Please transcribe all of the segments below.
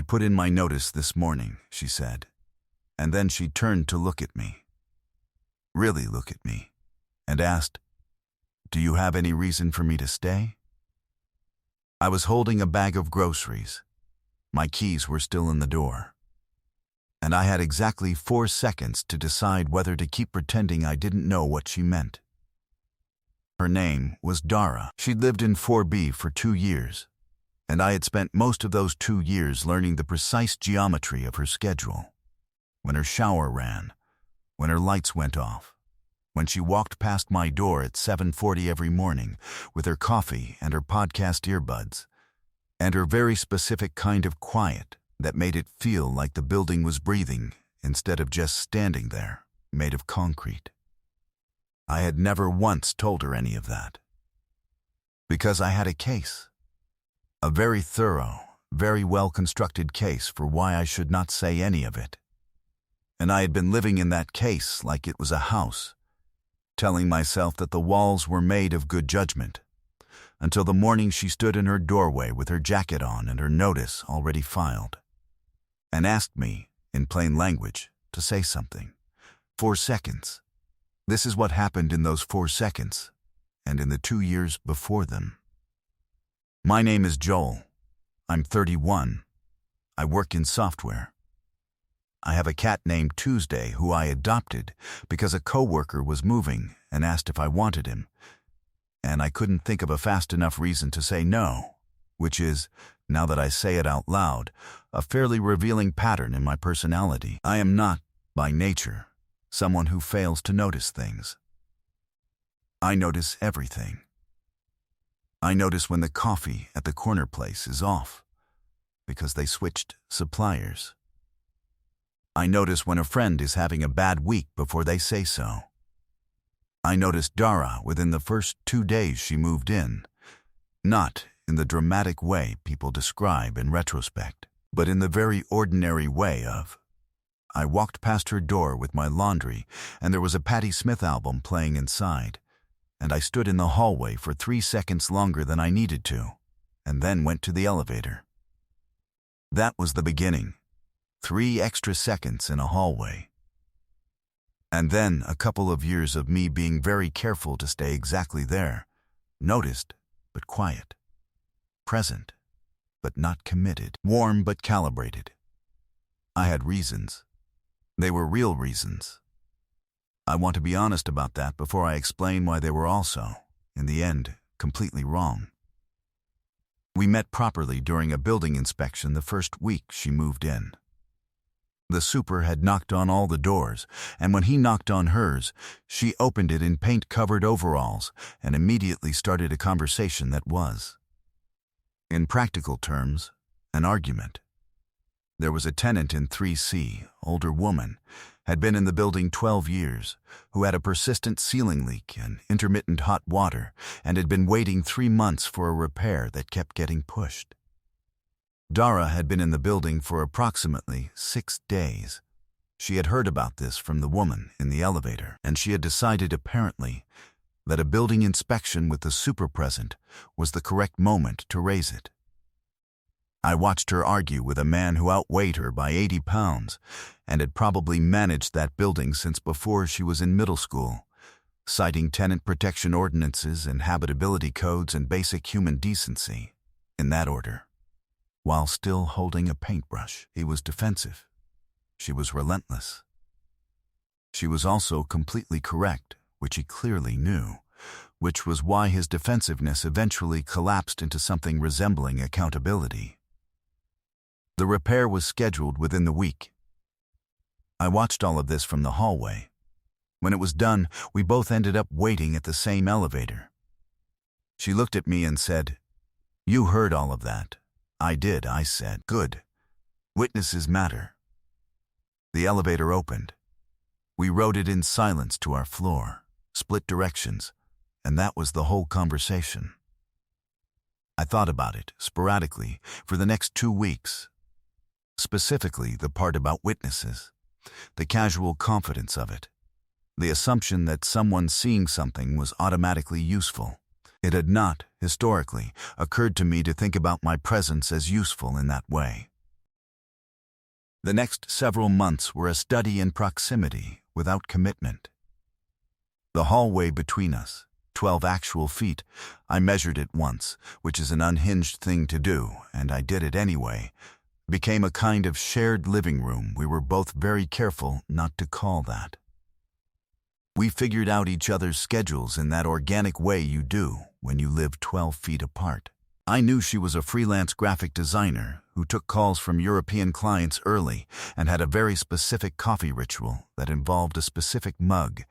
put in my notice this morning," she said, and then she turned to look at me. Really look at me, and asked, "Do you have any reason for me to stay?" I was holding a bag of groceries. My keys were still in the door. And I had exactly 4 seconds to decide whether to keep pretending I didn't know what she meant. Her name was Dara. She'd lived in 4B for 2 years, and I had spent most of those 2 years learning the precise geometry of her schedule. When her shower ran, when her lights went off, when she walked past my door at 7:40 every morning with her coffee and her podcast earbuds, and her very specific kind of quiet that made it feel like the building was breathing instead of just standing there, made of concrete. I had never once told her any of that. Because I had a case. A very thorough, very well-constructed case for why I should not say any of it. And I had been living in that case like it was a house, telling myself that the walls were made of good judgment, until the morning she stood in her doorway with her jacket on and her notice already filed, and asked me, in plain language, to say something. 4 seconds. This is what happened in those 4 seconds, and in the 2 years before them. My name is Joel. I'm 31. I work in software. I have a cat named Tuesday who I adopted because a coworker was moving and asked if I wanted him, and I couldn't think of a fast enough reason to say no, which is, now that I say it out loud, a fairly revealing pattern in my personality. I am not, by nature, someone who fails to notice things. I notice everything. I notice when the coffee at the corner place is off, because they switched suppliers. I notice when a friend is having a bad week before they say so. I noticed Dara within the first 2 days she moved in, not in the dramatic way people describe in retrospect, but in the very ordinary way of, I walked past her door with my laundry and there was a Patti Smith album playing inside, and I stood in the hallway for 3 seconds longer than I needed to, and then went to the elevator. That was the beginning. 3 extra seconds in a hallway. And then a couple of years of me being very careful to stay exactly there, noticed but quiet, present but not committed, warm but calibrated. I had reasons. They were real reasons. I want to be honest about that before I explain why they were also, in the end, completely wrong. We met properly during a building inspection the first week she moved in. The super had knocked on all the doors, and when he knocked on hers, she opened it in paint-covered overalls and immediately started a conversation that was, in practical terms, an argument. There was a tenant in 3C, older woman, had been in the building 12 years, who had a persistent ceiling leak and intermittent hot water and had been waiting 3 months for a repair that kept getting pushed. Dara had been in the building for approximately 6 days. She had heard about this from the woman in the elevator, and she had decided apparently that a building inspection with the super present was the correct moment to raise it. I watched her argue with a man who outweighed her by 80 pounds and had probably managed that building since before she was in middle school, citing tenant protection ordinances and habitability codes and basic human decency, in that order. While still holding a paintbrush, he was defensive. She was relentless. She was also completely correct, which he clearly knew, which was why his defensiveness eventually collapsed into something resembling accountability. The repair was scheduled within the week. I watched all of this from the hallway. When it was done, we both ended up waiting at the same elevator. She looked at me and said, "You heard all of that." "I did," I said. "Good. Witnesses matter." The elevator opened. We rode it in silence to our floor, split directions, and that was the whole conversation. I thought about it, sporadically, for the next 2 weeks. Specifically, the part about witnesses, the casual confidence of it, the assumption that someone seeing something was automatically useful. It had not, historically, occurred to me to think about my presence as useful in that way. The next several months were a study in proximity without commitment. The hallway between us, 12 actual feet, I measured it once, which is an unhinged thing to do, and I did it anyway, became a kind of shared living room we were both very careful not to call that. We figured out each other's schedules in that organic way you do when you live 12 feet apart. I knew she was a freelance graphic designer who took calls from European clients early and had a very specific coffee ritual that involved a specific mug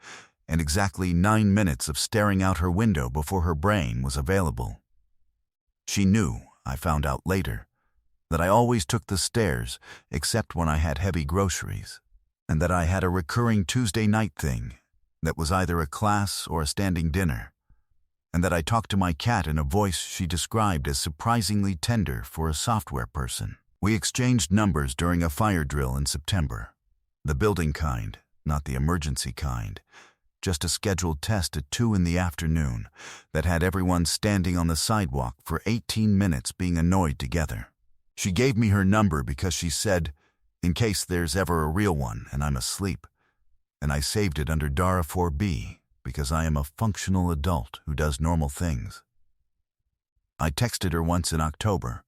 and exactly 9 minutes of staring out her window before her brain was available. She knew, I found out later, that I always took the stairs except when I had heavy groceries, and that I had a recurring Tuesday night thing that was either a class or a standing dinner, and that I talked to my cat in a voice she described as surprisingly tender for a software person. We exchanged numbers during a fire drill in September. The building kind, not the emergency kind. Just a scheduled test at 2 in the afternoon that had everyone standing on the sidewalk for 18 minutes being annoyed together. She gave me her number because she said, in case there's ever a real one and I'm asleep, and I saved it under Dara 4B because I am a functional adult who does normal things. I texted her once in October,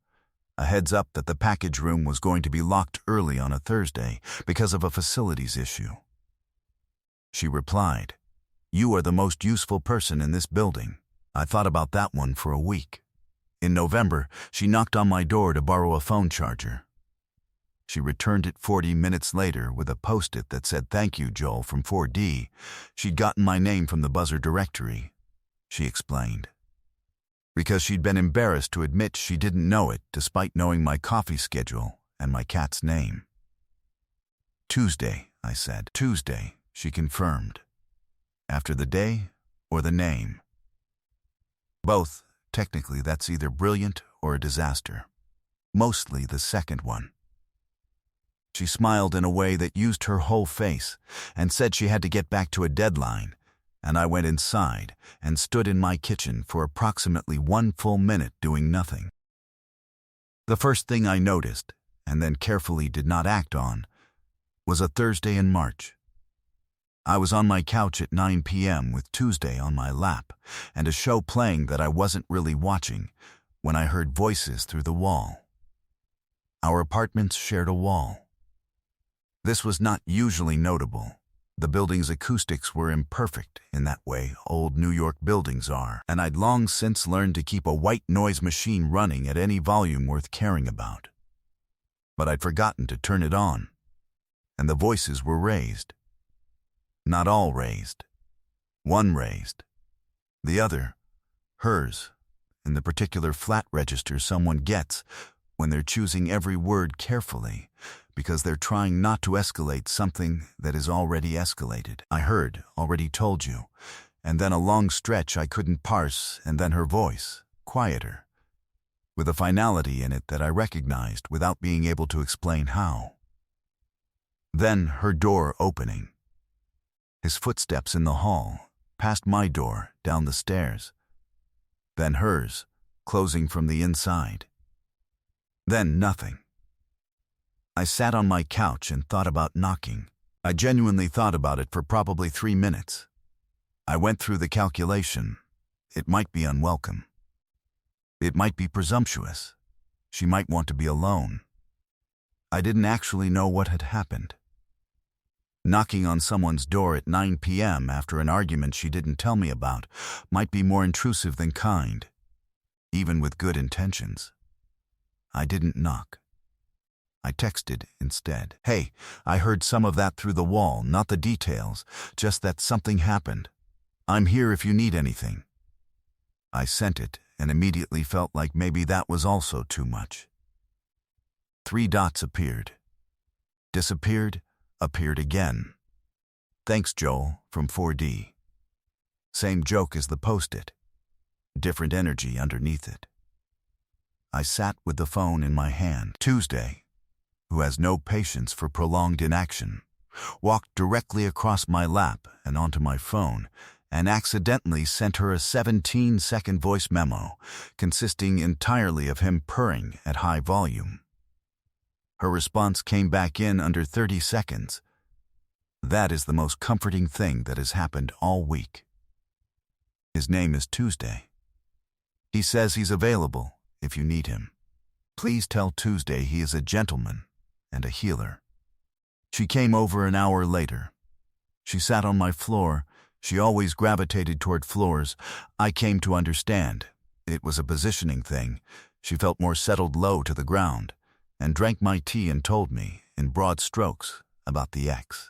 a heads up that the package room was going to be locked early on a Thursday because of a facilities issue. She replied, "You are the most useful person in this building." I thought about that one for a week. In November, she knocked on my door to borrow a phone charger. She returned it 40 minutes later with a post-it that said, "Thank you, Joel, from 4D. She'd gotten my name from the buzzer directory," she explained. Because she'd been embarrassed to admit she didn't know it despite knowing my coffee schedule and my cat's name. "Tuesday," I said. "Tuesday," she confirmed. "After the day or the name?" "Both. Technically, that's either brilliant or a disaster. Mostly the second one." She smiled in a way that used her whole face and said she had to get back to a deadline, and I went inside and stood in my kitchen for approximately 1 full minute doing nothing. The first thing I noticed, and then carefully did not act on, was a Thursday in March. I was on my couch at 9 p.m. with Tuesday on my lap and a show playing that I wasn't really watching when I heard voices through the wall. Our apartments shared a wall. This was not usually notable. The building's acoustics were imperfect in that way old New York buildings are, and I'd long since learned to keep a white noise machine running at any volume worth caring about. But I'd forgotten to turn it on, and the voices were raised. Not all raised. One raised. The other, hers, in the particular flat register someone gets when they're choosing every word carefully because they're trying not to escalate something that is already escalated. I heard, "Already told you," and then a long stretch I couldn't parse, and then her voice, quieter, with a finality in it that I recognized without being able to explain how. Then her door opening. His footsteps in the hall, past my door, down the stairs. Then hers, closing from the inside. Then nothing. I sat on my couch and thought about knocking. I genuinely thought about it for probably 3 minutes. I went through the calculation. It might be unwelcome. It might be presumptuous. She might want to be alone. I didn't actually know what had happened. Knocking on someone's door at 9 p.m. after an argument she didn't tell me about might be more intrusive than kind, even with good intentions. I didn't knock. I texted instead. "Hey, I heard some of that through the wall, not the details, just that something happened. I'm here if you need anything." I sent it and immediately felt like maybe that was also too much. 3 dots appeared. Disappeared, appeared again. "Thanks, Joel, from 4D. Same joke as the post-it. Different energy underneath it. I sat with the phone in my hand. Tuesday, who has no patience for prolonged inaction, walked directly across my lap and onto my phone and accidentally sent her a 17-second voice memo consisting entirely of him purring at high volume. Her response came back in under 30 seconds. That is the most comforting thing that has happened all week. His name is Tuesday. He says he's available if you need him. Please tell Tuesday he is a gentleman and a healer. She came over an hour later. She sat on my floor. She always gravitated toward floors. I came to understand. It was a positioning thing. She felt more settled low to the ground, and drank my tea and told me, in broad strokes, about the ex.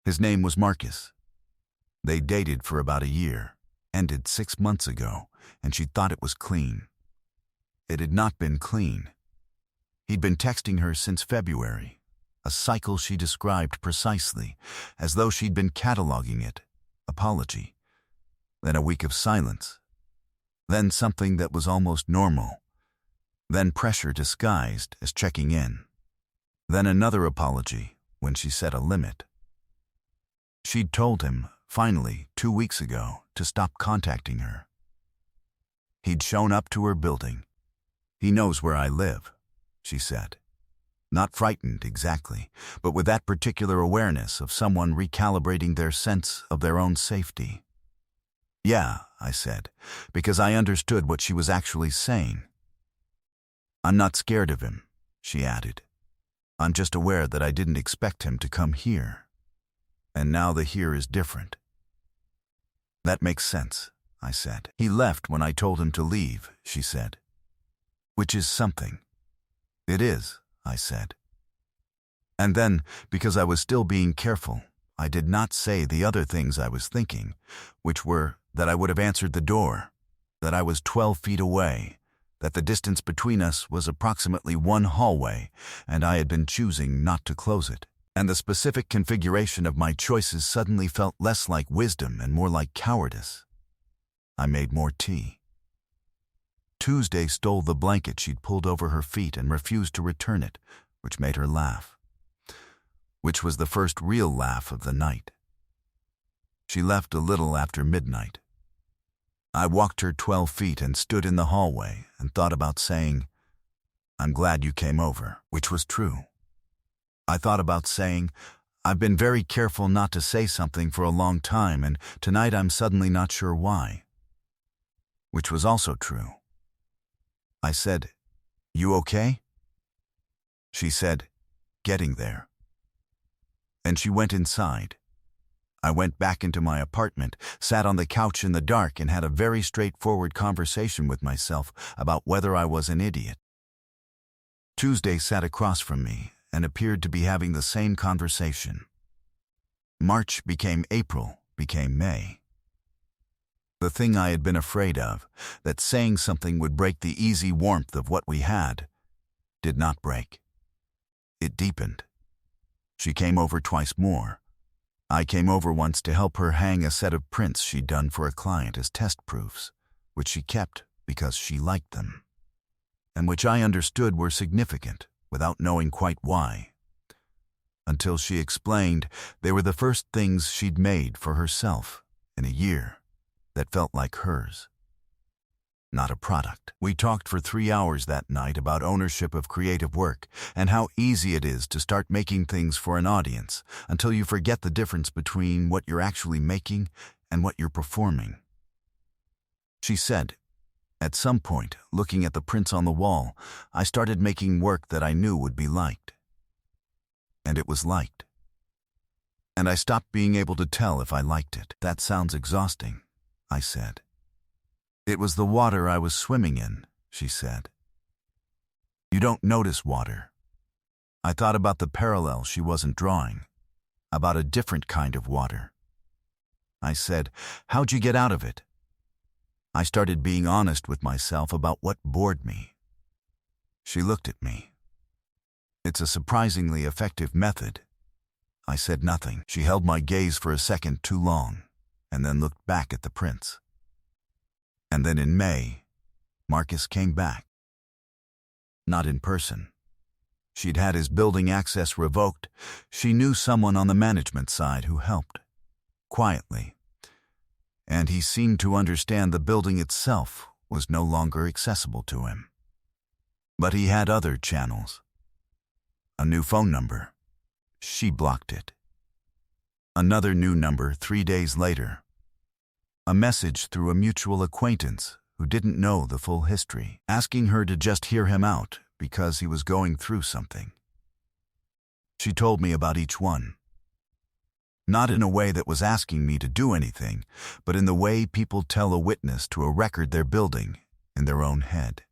His name was Marcus. They dated for about a year, ended 6 months ago, and she thought it was clean. It had not been clean. He'd been texting her since February, a cycle she described precisely, as though she'd been cataloging it. Apology. Then a week of silence. Then something that was almost normal. Then pressure disguised as checking in. Then another apology when she set a limit. She'd told him, finally, 2 weeks ago, to stop contacting her. He'd shown up to her building. He knows where I live, she said. Not frightened exactly, but with that particular awareness of someone recalibrating their sense of their own safety. Yeah, I said, because I understood what she was actually saying. I'm not scared of him, she added. I'm just aware that I didn't expect him to come here. And now the here is different. That makes sense, I said. He left when I told him to leave, she said. Which is something. It is, I said. And then, because I was still being careful, I did not say the other things I was thinking, which were that I would have answered the door, that I was 12 feet away, that the distance between us was approximately 1 hallway, and I had been choosing not to close it. And the specific configuration of my choices suddenly felt less like wisdom and more like cowardice. I made more tea. Tuesday stole the blanket she'd pulled over her feet and refused to return it, which made her laugh. Which was the first real laugh of the night. She left a little after midnight. I walked her 12 feet and stood in the hallway and thought about saying, I'm glad you came over, which was true. I thought about saying, I've been very careful not to say something for a long time, and tonight I'm suddenly not sure why. Which was also true. I said, You okay? She said, Getting there. And she went inside. I went back into my apartment, sat on the couch in the dark, and had a very straightforward conversation with myself about whether I was an idiot. Tuesday sat across from me and appeared to be having the same conversation. March became April, became May. The thing I had been afraid of, that saying something would break the easy warmth of what we had, did not break. It deepened. She came over twice more. I came over once to help her hang a set of prints she'd done for a client as test proofs, which she kept because she liked them, and which I understood were significant without knowing quite why. Until she explained they were the first things she'd made for herself in a year that felt like hers, not a product. We talked for 3 hours that night about ownership of creative work and how easy it is to start making things for an audience until you forget the difference between what you're actually making and what you're performing. She said, at some point, looking at the prints on the wall, I started making work that I knew would be liked. And it was liked. And I stopped being able to tell if I liked it. That sounds exhausting, I said. It was the water I was swimming in, she said. You don't notice water. I thought about the parallel she wasn't drawing, about a different kind of water. I said, How'd you get out of it? I started being honest with myself about what bored me. She looked at me. It's a surprisingly effective method. I said nothing. She held my gaze for a second too long, and then looked back at the prints. And then in May, Marcus came back. Not in person. She'd had his building access revoked. She knew someone on the management side who helped, quietly. And he seemed to understand the building itself was no longer accessible to him. But he had other channels. A new phone number. She blocked it. Another new number 3 days later. A message through a mutual acquaintance who didn't know the full history, asking her to just hear him out because he was going through something. She told me about each one. Not in a way that was asking me to do anything, but in the way people tell a witness to a record they're building in their own head.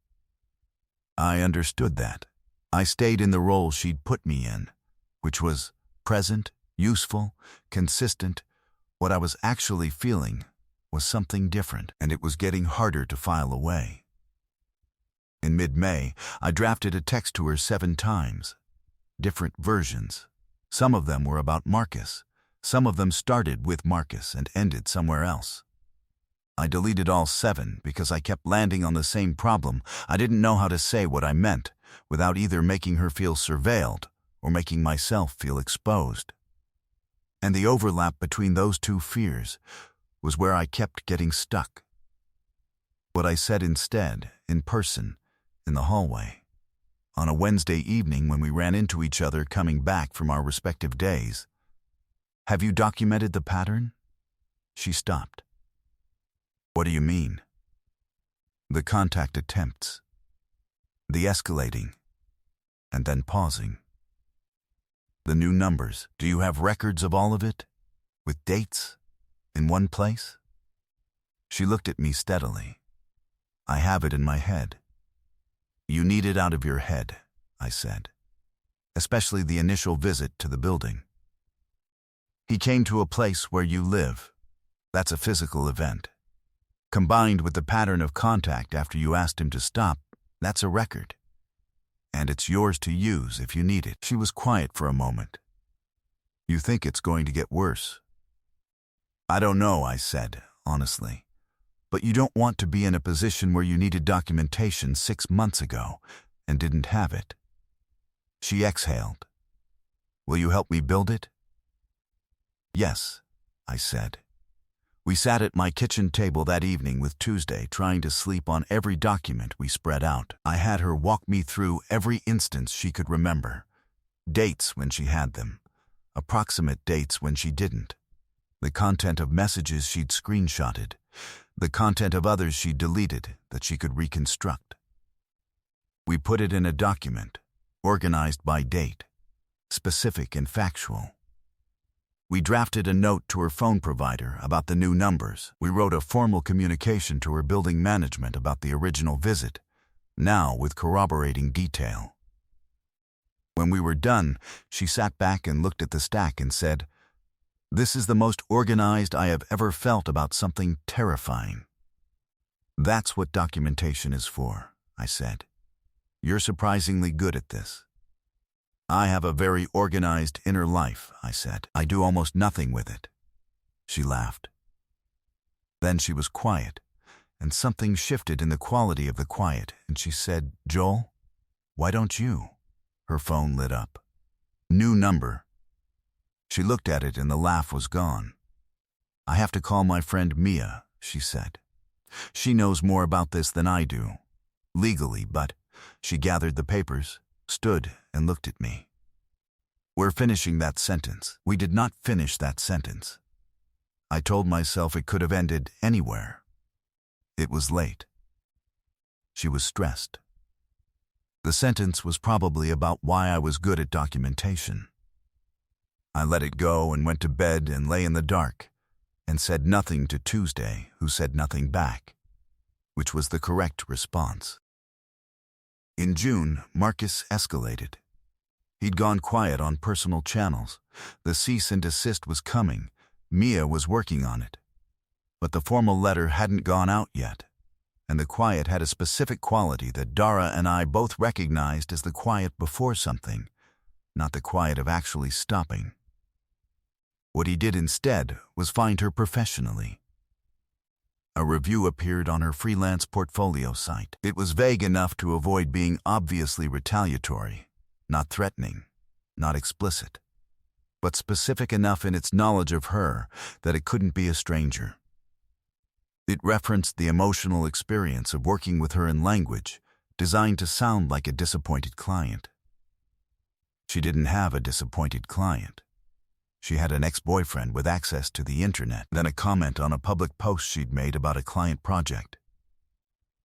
I understood that. I stayed in the role she'd put me in, which was present, useful, consistent. What I was actually feeling was something different, and it was getting harder to file away. In mid-May, I drafted a text to her 7 times. Different versions. Some of them were about Marcus. Some of them started with Marcus and ended somewhere else. I deleted all 7 because I kept landing on the same problem. I didn't know how to say what I meant without either making her feel surveilled or making myself feel exposed. And the overlap between those 2 fears was where I kept getting stuck. What I said instead, in person, in the hallway, on a Wednesday evening when we ran into each other coming back from our respective days. Have you documented the pattern? She stopped. What do you mean? The contact attempts, the escalating, and then pausing. The new numbers, do you have records of all of it? With dates? In one place? She looked at me steadily. I have it in my head. You need it out of your head, I said. Especially the initial visit to the building. He came to a place where you live. That's a physical event. Combined with the pattern of contact after you asked him to stop, that's a record. And it's yours to use if you need it. She was quiet for a moment. You think it's going to get worse? I don't know, I said, honestly. But you don't want to be in a position where you needed documentation 6 months ago and didn't have it. She exhaled. Will you help me build it? Yes, I said. We sat at my kitchen table that evening with Tuesday trying to sleep on every document we spread out. I had her walk me through every instance she could remember. Dates when she had them. Approximate dates when she didn't. The content of messages she'd screenshotted. The content of others she'd deleted that she could reconstruct. We put it in a document, organized by date, specific and factual. We drafted a note to her phone provider about the new numbers. We wrote a formal communication to her building management about the original visit, now with corroborating detail. When we were done, she sat back and looked at the stack and said, "This is the most organized I have ever felt about something terrifying." That's what documentation is for, I said. You're surprisingly good at this. I have a very organized inner life, I said. I do almost nothing with it. She laughed. Then she was quiet, and something shifted in the quality of the quiet, and she said, "Joel, why don't you?" Her phone lit up. New number. She looked at it and the laugh was gone. "I have to call my friend Mia," she said. "She knows more about this than I do. Legally, but..." She gathered the papers, stood, and looked at me. We're finishing that sentence. We did not finish that sentence. I told myself it could have ended anywhere. It was late. She was stressed. The sentence was probably about why I was good at documentation. I let it go and went to bed and lay in the dark and said nothing to Tuesday, who said nothing back, which was the correct response. In June, Marcus escalated. He'd gone quiet on personal channels. The cease and desist was coming. Mia was working on it. But the formal letter hadn't gone out yet, and the quiet had a specific quality that Dara and I both recognized as the quiet before something, not the quiet of actually stopping. What he did instead was find her professionally. A review appeared on her freelance portfolio site. It was vague enough to avoid being obviously retaliatory, not threatening, not explicit, but specific enough in its knowledge of her that it couldn't be a stranger. It referenced the emotional experience of working with her in language designed to sound like a disappointed client. She didn't have a disappointed client. She had an ex-boyfriend with access to the internet, then a comment on a public post she'd made about a client project.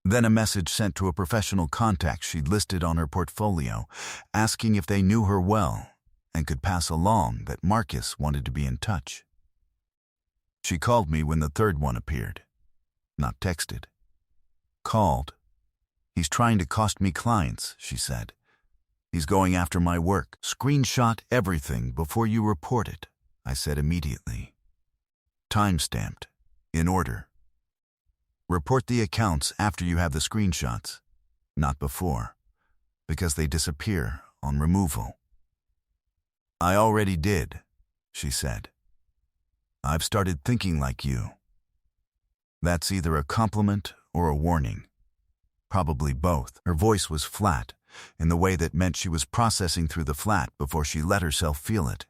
Then a message sent to a professional contact she'd listed on her portfolio, asking if they knew her well and could pass along that Marcus wanted to be in touch. She called me when the third one appeared. Not texted. Called. "He's trying to cost me clients," she said. "He's going after my work. Screenshot everything before you report it," I said immediately. Time-stamped. In order. Report the accounts after you have the screenshots, not before, because they disappear on removal. "I already did," she said. "I've started thinking like you." That's either a compliment or a warning. Probably both. Her voice was flat, in the way that meant she was processing through the flat before she let herself feel it.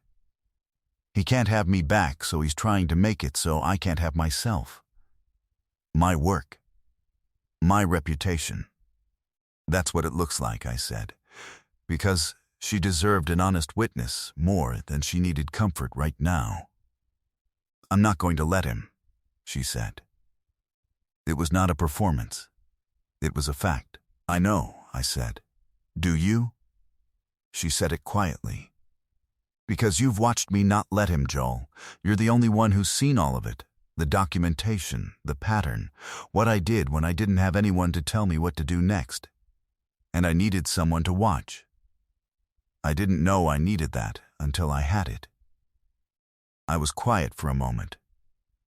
"He can't have me back, so he's trying to make it so I can't have myself. My work. My reputation. That's what it looks like," I said, because she deserved an honest witness more than she needed comfort right now. "I'm not going to let him," she said. It was not a performance. It was a fact. "I know," I said. "Do you?" She said it quietly. "Because you've watched me not let him, Joel. You're the only one who's seen all of it. The documentation, the pattern, what I did when I didn't have anyone to tell me what to do next. And I needed someone to watch. I didn't know I needed that until I had it." I was quiet for a moment.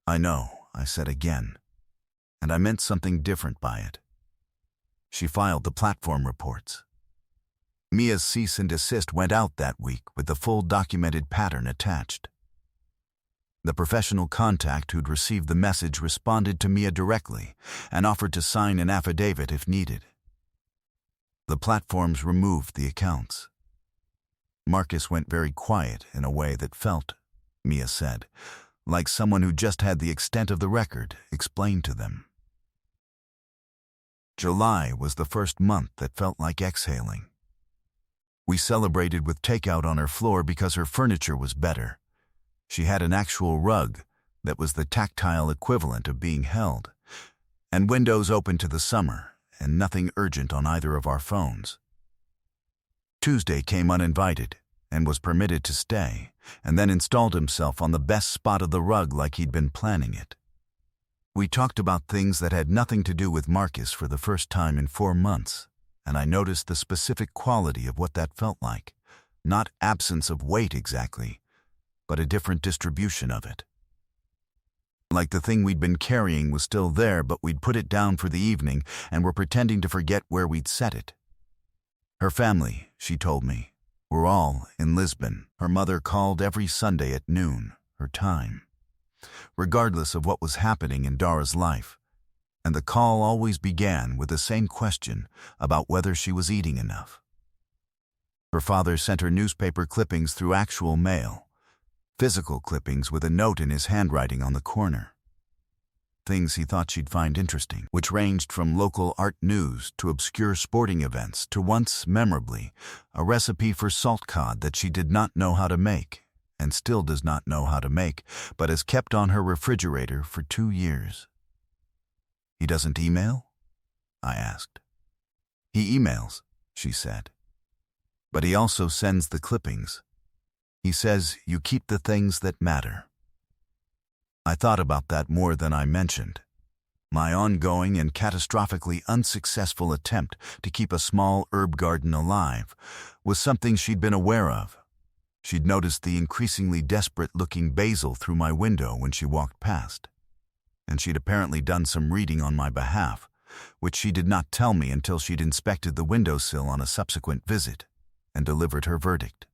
"I know," I said again. And I meant something different by it. She filed the platform reports. Mia's cease and desist went out that week with the full documented pattern attached. The professional contact who'd received the message responded to Mia directly and offered to sign an affidavit if needed. The platforms removed the accounts. Marcus went very quiet in a way that felt, Mia said, like someone who just had the extent of the record explained to them. July was the first month that felt like exhaling. We celebrated with takeout on her floor because her furniture was better. She had an actual rug that was the tactile equivalent of being held, and windows open to the summer, and nothing urgent on either of our phones. Tuesday came uninvited and was permitted to stay, and then installed himself on the best spot of the rug like he'd been planning it. We talked about things that had nothing to do with Marcus for the first time in 4 months, and I noticed the specific quality of what that felt like. Not absence of weight exactly, but a different distribution of it. Like the thing we'd been carrying was still there, but we'd put it down for the evening and were pretending to forget where we'd set it. Her family, she told me, were all in Lisbon. Her mother called every Sunday at noon, her time, regardless of what was happening in Dara's life, and the call always began with the same question about whether she was eating enough. Her father sent her newspaper clippings through actual mail, physical clippings with a note in his handwriting on the corner. Things he thought she'd find interesting, which ranged from local art news to obscure sporting events to once, memorably, a recipe for salt cod that she did not know how to make, and still does not know how to make, but has kept on her refrigerator for 2 years. "He doesn't email?" I asked. "He emails," she said. "But he also sends the clippings. He says you keep the things that matter." I thought about that more than I mentioned. My ongoing and catastrophically unsuccessful attempt to keep a small herb garden alive was something she'd been aware of. She'd noticed the increasingly desperate-looking basil through my window when she walked past, and she'd apparently done some reading on my behalf, which she did not tell me until she'd inspected the windowsill on a subsequent visit and delivered her verdict.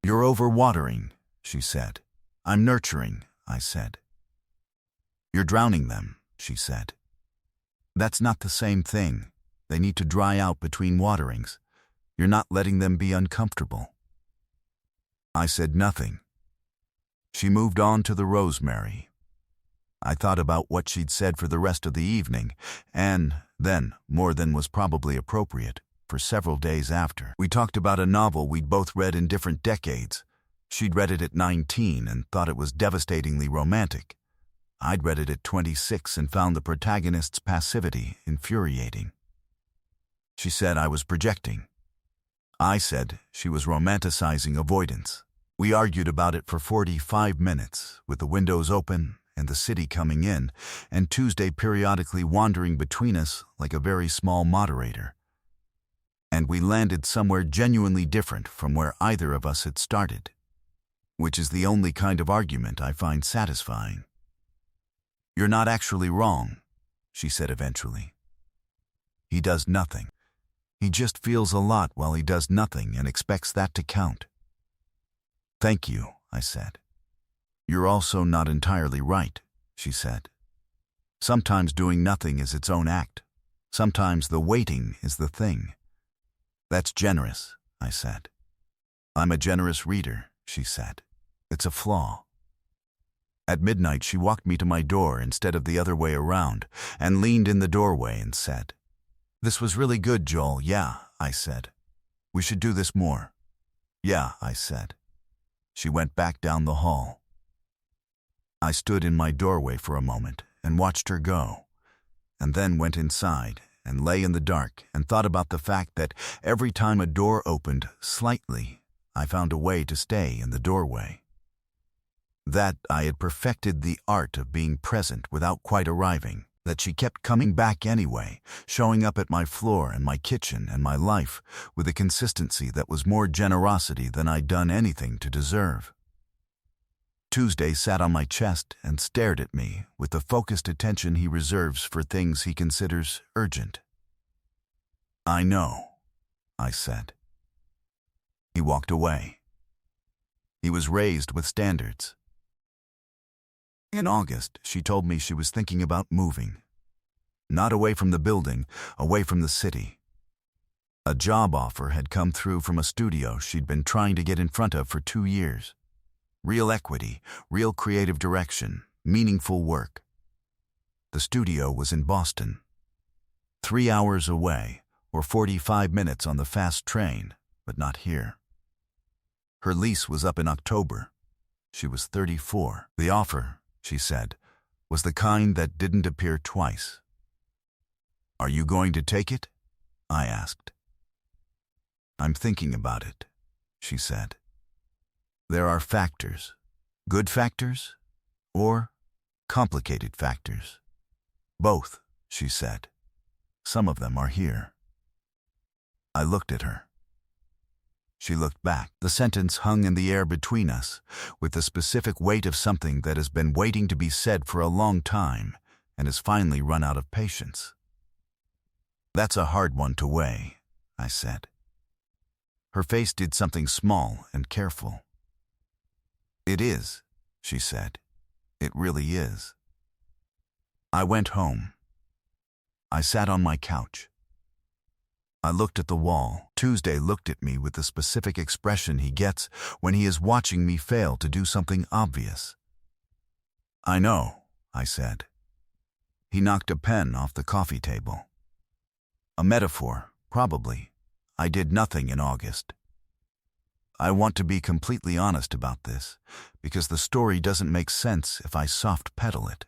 "You're overwatering," she said. "I'm nurturing," I said. "You're drowning them," she said. "That's not the same thing. They need to dry out between waterings. You're not letting them be uncomfortable." I said nothing. She moved on to the rosemary. I thought about what she'd said for the rest of the evening, and then, more than was probably appropriate, for several days after. We talked about a novel we'd both read in different decades. She'd read it at 19 and thought it was devastatingly romantic. I'd read it at 26 and found the protagonist's passivity infuriating. She said I was projecting. I said she was romanticizing avoidance. We argued about it for 45 minutes, with the windows open and the city coming in, and Tuesday periodically wandering between us like a very small moderator. And we landed somewhere genuinely different from where either of us had started, which is the only kind of argument I find satisfying. "You're not actually wrong," she said eventually. "He does nothing. He just feels a lot while he does nothing and expects that to count." "Thank you," I said. "You're also not entirely right," she said. "Sometimes doing nothing is its own act. Sometimes the waiting is the thing." "That's generous," I said. "I'm a generous reader," she said. "It's a flaw." At midnight, she walked me to my door instead of the other way around and leaned in the doorway and said, "This was really good, Joel." "Yeah," I said. "We should do this more." "Yeah," I said. She went back down the hall. I stood in my doorway for a moment and watched her go, and then went inside and lay in the dark and thought about the fact that every time a door opened slightly, I found a way to stay in the doorway. That I had perfected the art of being present without quite arriving, that she kept coming back anyway, showing up at my floor and my kitchen and my life with a consistency that was more generosity than I'd done anything to deserve. Tuesday sat on my chest and stared at me with the focused attention he reserves for things he considers urgent. "I know," I said. He walked away. He was raised with standards. In August, she told me she was thinking about moving. Not away from the building, away from the city. A job offer had come through from a studio she'd been trying to get in front of for 2 years. Real equity, real creative direction, meaningful work. The studio was in Boston. 3 hours away, or 45 minutes on the fast train, but not here. Her lease was up in October. She was 34. The offer, she said, was the kind that didn't appear twice. "Are you going to take it?" I asked. "I'm thinking about it," she said. "There are factors, good factors or complicated factors. Both," she said. "Some of them are here." I looked at her. She looked back. The sentence hung in the air between us, with the specific weight of something that has been waiting to be said for a long time and has finally run out of patience. "That's a hard one to weigh," I said. Her face did something small and careful. "It is," she said. "It really is." I went home. I sat on my couch. I looked at the wall. Tuesday looked at me with the specific expression he gets when he is watching me fail to do something obvious. "I know," I said. He knocked a pen off the coffee table. "A metaphor, probably. I did nothing in August. I want to be completely honest about this, because the story doesn't make sense if I soft pedal it.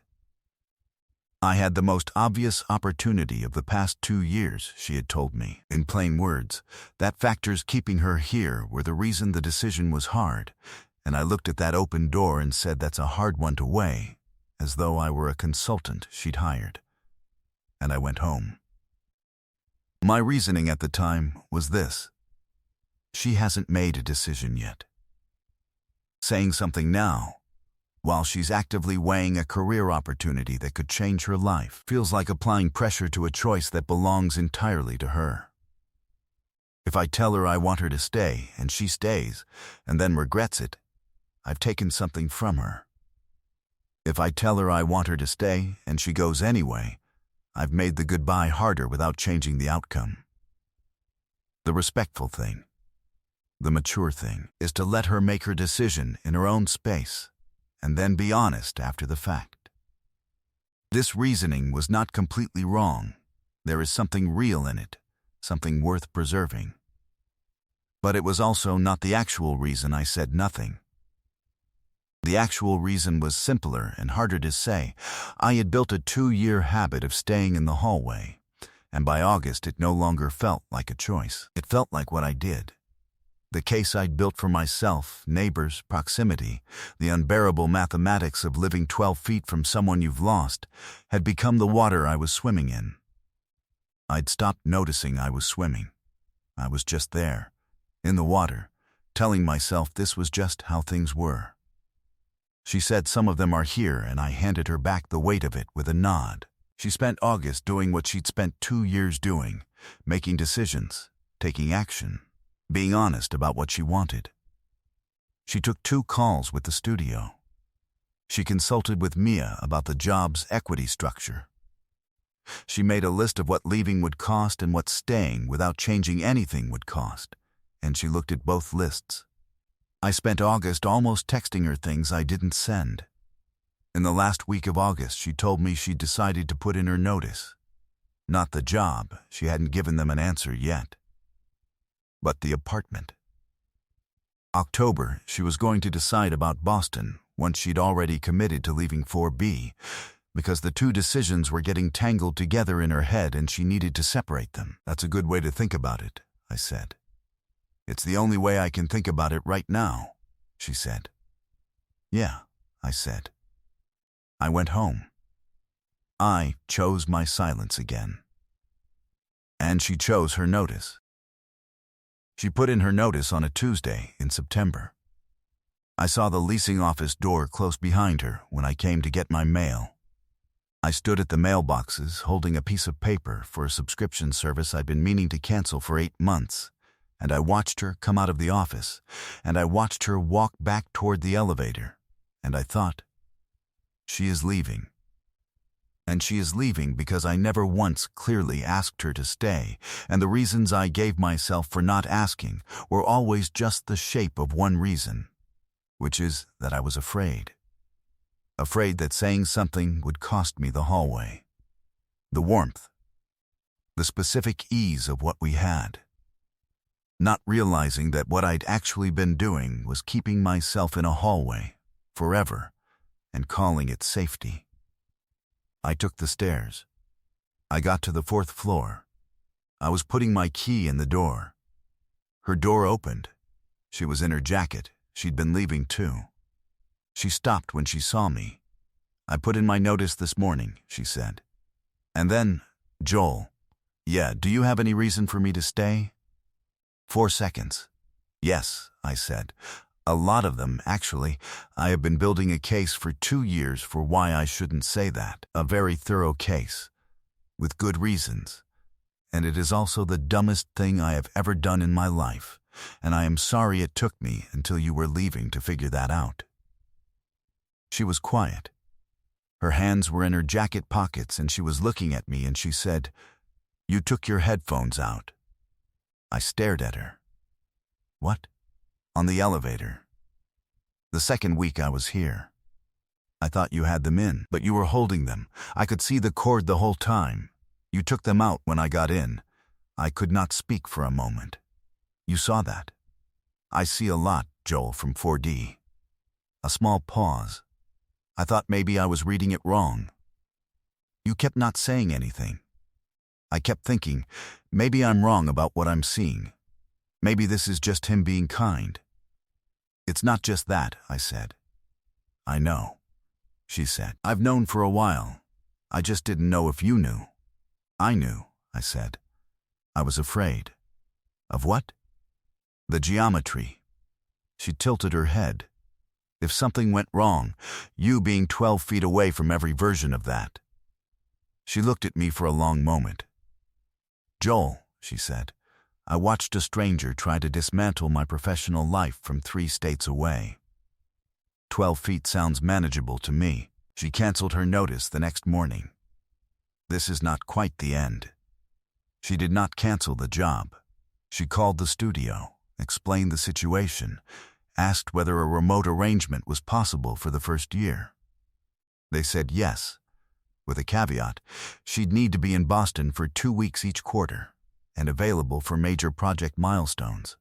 I had the most obvious opportunity of the past 2 years," she had told me. In plain words, that factors keeping her here were the reason the decision was hard, and I looked at that open door and said that's a hard one to weigh, as though I were a consultant she'd hired. And I went home. My reasoning at the time was this: she hasn't made a decision yet. Saying something now, while she's actively weighing a career opportunity that could change her life, feels like applying pressure to a choice that belongs entirely to her. If I tell her I want her to stay and she stays and then regrets it, I've taken something from her. If I tell her I want her to stay and she goes anyway, I've made the goodbye harder without changing the outcome. The respectful thing, the mature thing, is to let her make her decision in her own space, and then be honest after the fact. This reasoning was not completely wrong. There is something real in it, something worth preserving. But it was also not the actual reason I said nothing. The actual reason was simpler and harder to say. I had built a 2-year habit of staying in the hallway, and by August it no longer felt like a choice. It felt like what I did. The case I'd built for myself, neighbors, proximity, the unbearable mathematics of living 12 feet from someone you've lost, had become the water I was swimming in. I'd stopped noticing I was swimming. I was just there, in the water, telling myself this was just how things were. She said some of them are here, and I handed her back the weight of it with a nod. She spent August doing what she'd spent 2 years doing, making decisions, taking action, being honest about what she wanted. She took 2 calls with the studio. She consulted with Mia about the job's equity structure. She made a list of what leaving would cost and what staying without changing anything would cost, and she looked at both lists. I spent August almost texting her things I didn't send. In the last week of August, she told me she'd decided to put in her notice. Not the job, she hadn't given them an answer yet, but the apartment. October, she was going to decide about Boston once she'd already committed to leaving 4B, because the 2 decisions were getting tangled together in her head and she needed to separate them. That's a good way to think about it, I said. It's the only way I can think about it right now, she said. Yeah, I said. I went home. I chose my silence again. And she chose her notice. She put in her notice on a Tuesday in September. I saw the leasing office door close behind her when I came to get my mail. I stood at the mailboxes holding a piece of paper for a subscription service I'd been meaning to cancel for 8 months, and I watched her come out of the office, and I watched her walk back toward the elevator, and I thought, she is leaving. And she is leaving because I never once clearly asked her to stay, and the reasons I gave myself for not asking were always just the shape of one reason, which is that I was afraid. Afraid that saying something would cost me the hallway, the warmth, the specific ease of what we had. Not realizing that what I'd actually been doing was keeping myself in a hallway, forever, and calling it safety. I took the stairs. I got to the 4th floor. I was putting my key in the door. Her door opened. She was in her jacket. She'd been leaving too. She stopped when she saw me. I put in my notice this morning, she said. And then, Joel, yeah, do you have any reason for me to stay? 4 seconds. Yes, I said. A lot of them, actually. I have been building a case for 2 years for why I shouldn't say that. A very thorough case, with good reasons. And it is also the dumbest thing I have ever done in my life, and I am sorry it took me until you were leaving to figure that out. She was quiet. Her hands were in her jacket pockets and she was looking at me and she said, "You took your headphones out." I stared at her. What? On the elevator. The second week I was here. I thought you had them in, but you were holding them. I could see the cord the whole time. You took them out when I got in. I could not speak for a moment. You saw that. I see a lot, Joel, from 4D. A small pause. I thought maybe I was reading it wrong. You kept not saying anything. I kept thinking, maybe I'm wrong about what I'm seeing. Maybe this is just him being kind. It's not just that, I said. I know, she said. I've known for a while. I just didn't know if you knew. I knew, I said. I was afraid. Of what? The geometry. She tilted her head. If something went wrong, you being 12 feet away from every version of that. She looked at me for a long moment. Joel, she said, I watched a stranger try to dismantle my professional life from 3 states away. 12 feet sounds manageable to me. She canceled her notice the next morning. This is not quite the end. She did not cancel the job. She called the studio, explained the situation, asked whether a remote arrangement was possible for the first year. They said yes, with a caveat. She'd need to be in Boston for 2 weeks each quarter, and available for major project milestones.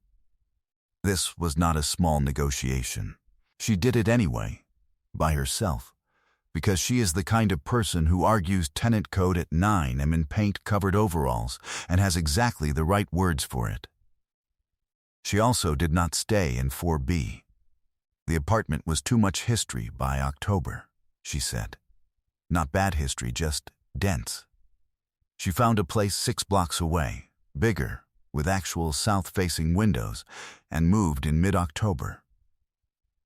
This was not a small negotiation. She did it anyway, by herself, because she is the kind of person who argues tenant code at 9 am in paint-covered overalls and has exactly the right words for it. She also did not stay in 4B. The apartment was too much history by October, she said. Not bad history, just dense. She found a place 6 blocks away, bigger, with actual south-facing windows, and moved in mid-October.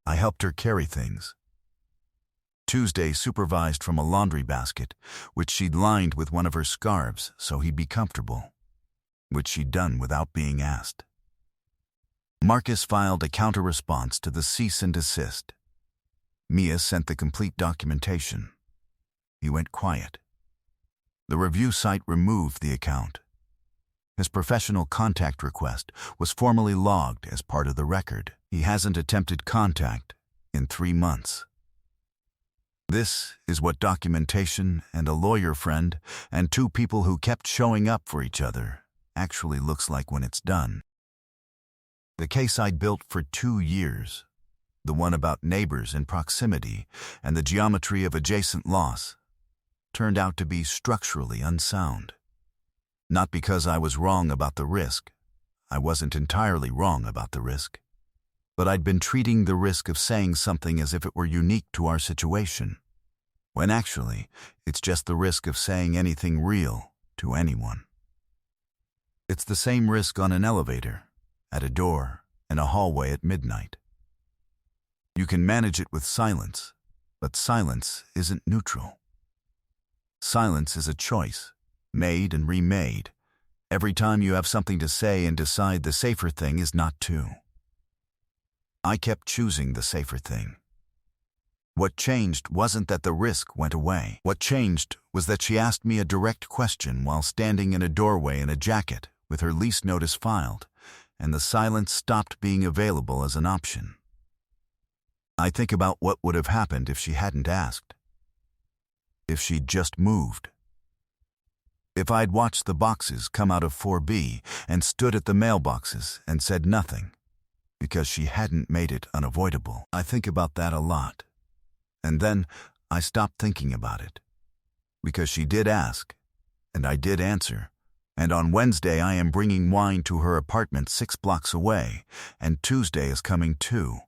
I helped her carry things. Tuesday supervised from a laundry basket, which she'd lined with one of her scarves so he'd be comfortable, which she'd done without being asked. Marcus filed a counter-response to the cease and desist. Mia sent the complete documentation. He went quiet. The review site removed the account. His professional contact request was formally logged as part of the record. He hasn't attempted contact in 3 months. This is what documentation and a lawyer friend and 2 people who kept showing up for each other actually looks like when it's done. The case I'd built for 2 years, the one about neighbors in proximity and the geometry of adjacent loss, turned out to be structurally unsound. Not because I was wrong about the risk. I wasn't entirely wrong about the risk. But I'd been treating the risk of saying something as if it were unique to our situation, when actually it's just the risk of saying anything real to anyone. It's the same risk on an elevator, at a door, in a hallway at midnight. You can manage it with silence, but silence isn't neutral. Silence is a choice, made and remade, every time you have something to say and decide the safer thing is not to. I kept choosing the safer thing. What changed wasn't that the risk went away. What changed was that she asked me a direct question while standing in a doorway in a jacket with her lease notice filed, and the silence stopped being available as an option. I think about what would have happened if she hadn't asked. If she'd just moved. If I'd watched the boxes come out of 4B and stood at the mailboxes and said nothing, because she hadn't made it unavoidable. I think about that a lot. And then I stopped thinking about it. Because she did ask, and I did answer, and on Wednesday I am bringing wine to her apartment 6 blocks away, and Tuesday is coming too.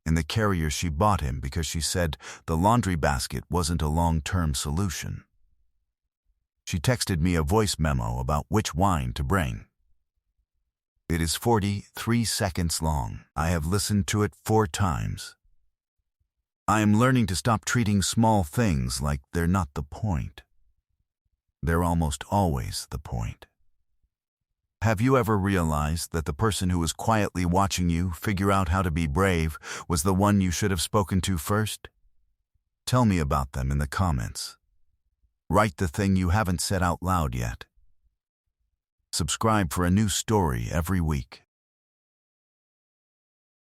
In the carrier she bought him because she said the laundry basket wasn't a long-term solution. She texted me a voice memo about which wine to bring. It is 43 seconds long. I have listened to it 4 times. I am learning to stop treating small things like they're not the point. They're almost always the point. Have you ever realized that the person who was quietly watching you figure out how to be brave was the one you should have spoken to first? Tell me about them in the comments. Write the thing you haven't said out loud yet. Subscribe for a new story every week.